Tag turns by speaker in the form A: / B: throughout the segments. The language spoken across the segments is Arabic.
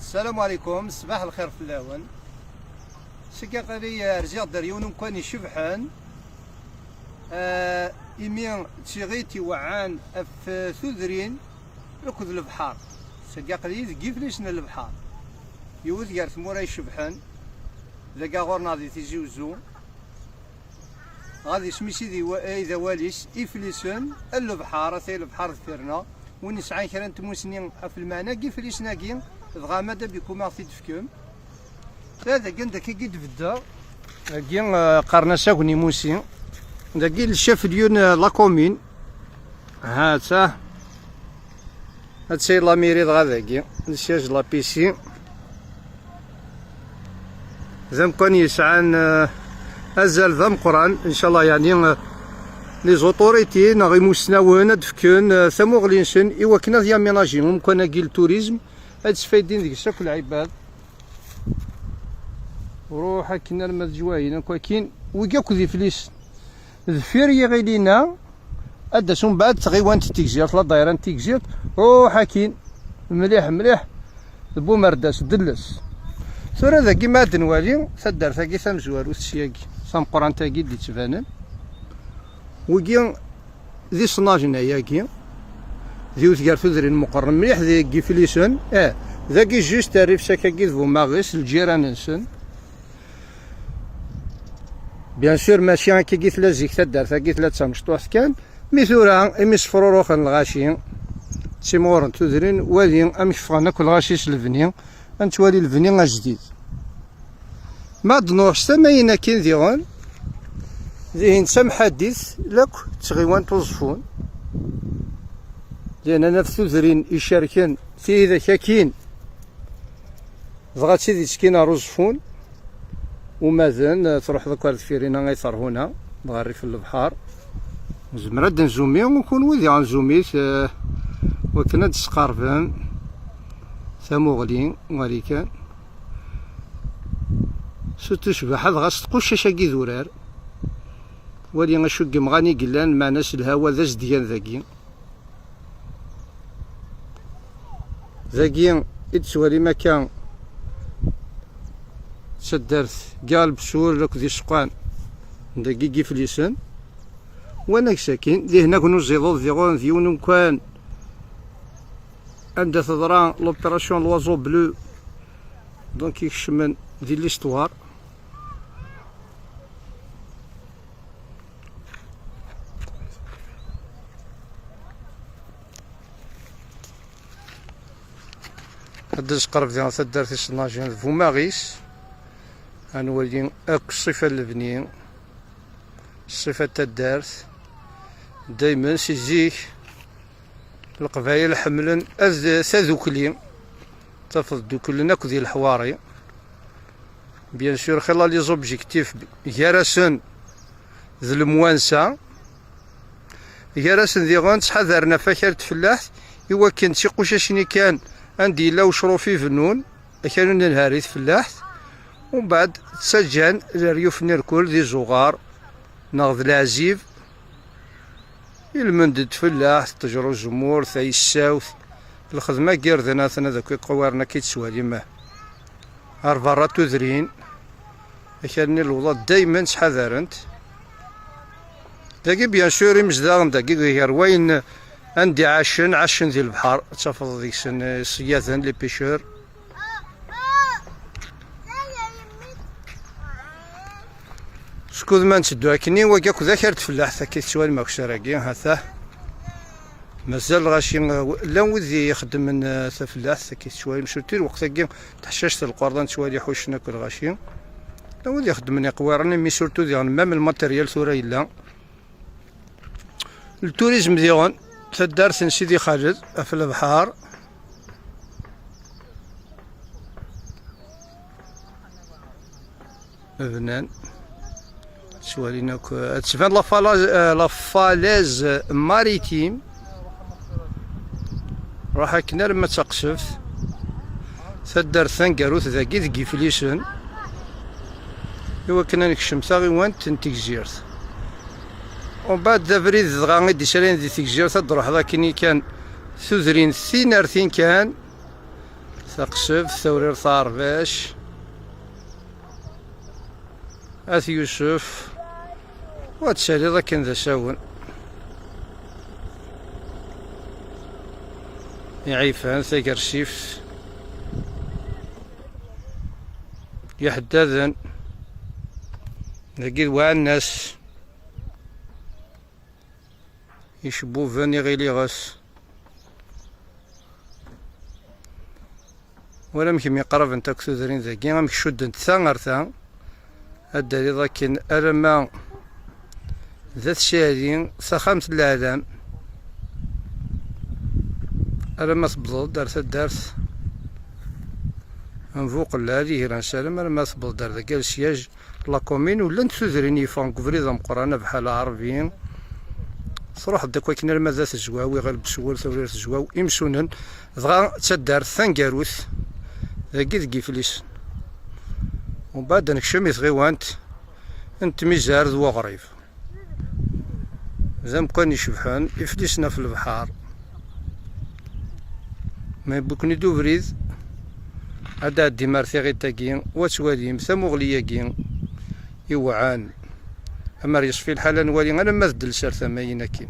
A: السلام عليكم، صباح الخير في اللون. سكا قالي رجع دريون كان يشبحن إيمين تشيغيتي وعان في ثذرين ركض البحر. سكا قالي كيف ليشنا البحر يوذ قارت مورا يشبحن ذاكا غورنا دي تيجوزو غادي سميتي دي إذا واليش إفليسن البحر ثي البحر ثيرنا ونسعى كرا نتموسنين في المعنى كيف ليش ناكين دغا مادا بكم اعطي تفكم هذا كان داكي قد بدا كي قرنا ساكني موسي داكي الشاف ديون لا كومين هاتا هاد سي لا ميري دغا داكي السياج لا بيسي زعما كان يسعان ازال ذا مقران ان شاء الله يعني لي زوطوريتي ناغي موسناون دفكن ثمو غلينسن ايوا كنا ياميناجيهم كنا كي التوريزم هاد السفايدين ديك الشكل العباد وروح كنا المدجواين كاين وكاك ذي فليس ذفير يغيلينا اداسون بعد تغيوان تيكزيرت لا دايران تيكزيرت روح كاين مليح مليح بو مرداس دلس ثورا ذاكي ما دنوالي تدار ثاكي ثم زوارو تسياكي ثم قران تاكي دي تبانن وكي ذي صناجنا ياكي ذي وثقار ثذرين مقرن مليح ذي كيفليسن ذاكي جيست تعرف ساكاكي ذو ماغيس الجيران نسن بيان سور ماشي هاكي كي لازيك تدار ثاكي ثلاثة مشطوح كان مي ثورا امي صفروروخ الغاشي تيمورن ثذرين وادي امش فغانا كل غاشيش الفني انتوالي الفني جديد ما دنوش سماينا كين ذيغون ذي نسام حديث لك تغيوان توظفون لأن أنا في ثذرين يشاركن في إذا كاكين ضغط سيدي تسكينا رزفون وماذن تروح ذكر فيرينا غيثر هنا بغاري في البحر زمرد نزومي ونكون وذي عن زوميت وكنا تسقارفن ثموغلين ولكن ستشبح هذا غاس تقوش شاكي ذورار ولي غشوك مغاني قلان مع ناس الهوا ذا زديان ذاكي ذاكي إتسوالي مكان تدارت قالب سور لك ذي سقان ذاكي كيفليسن وانا ساكن ذي هناك نوزيضو ذي غون ذي ونكوان عند تضران لوبيراسيون لوازو بلو دونك يكشمن ذي ليستوار هداش قرب ديال تدار في الصناجين فوماغيس غنولي اك الصفه البنين الصفه تدارت دايما سيزيك القبايل حملن ثذوكلين تفض دوكلن اكو ديال الحواري بيان سور خلال لي زوبجيكتيف يارسن ذي الموانسه يارسن ذي غون تحذرنا فاكر تفلاح ايوا كان شي قشاشني كان عندي لا وشروفي فنون كانوا نهاري فلاح ومن بعد تسجن ريوف نركل ذي زغار ناخذ العزيف المندد فلاح تجرو الزمور ثاي الساوث الخدمه كيردنا ثنا ذاك قوارنا كيتسوالي ماه ارفارات تذرين كان الوضع دايما تحذرنت داكي بيان سور مزداغم داكي غير وين عندي عشن ذي البحر تفضل ديك سن صيادا لي بيشور سكوذ ما نسدو كني وكاك ذاكر تفلاح ثاكي سوال ماك سراكي هاثا مازال غاشي لا وذي يخدم من ثفلاح ثاكي سوال مشوتير وقتاكي تحشاشت القردان سوالي حوشنا كل غاشي لا وذي يخدم من قوارنا مي سورتو ديال مام الماتيريال ثورا الا التوريزم ديالهم تدارت سيدي خالد في البحر فنان سوالينا تبان لافالاز ماريتيم راح كنا لما تقصف تدارت ثنقاروت ذاكي ذكي فليسن ايوا كنا نكشم ثاغيوان تنتيكزيرت ومن بعد ذا بريد دغا غادي سالين دي تيكزير تروح هذا كيني كان ثذرين ثين كان تقشف ثورير طارباش أث يوسف وتشالي ذاك ذا شاون يعيفان ثقرشيف يحداذن لقيت واع الناس يشبو فاني غيلي غاس ولا مكم يقرب انت كثوذرين ذاكي غامك شد انت ثانغر ثان الدليل لكن أرما ذات شادين سخامة العالم أرما تبضل دارت الدارت نفوق الهادي هيران سالم أرما تبضل دار ذاك السياج لاكومين ولا نتسوذرين يفان كفريضة مقرانة بحال عربيين صراحة داك وكنا لما ذات الجواوي غالب سوال ثورير الجواو إمسونن دغا تدارت ثانكاروث ذاكي ذكي فليس ومن بعد نكشم يثغيوانت انت ميزار ذو غريف زعما كان يشبحان يفلسنا في البحر ما يبوكني دو بريد هذا ديمار ثيغي تاكين واتواليم ثمغلياكين يوعان اما يصفي الحالة نوالي انا ما ذدل سار ثماينا كين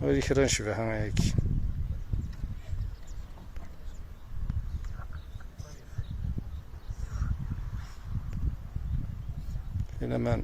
A: هادي كرا نشبحها هيك في الأمان.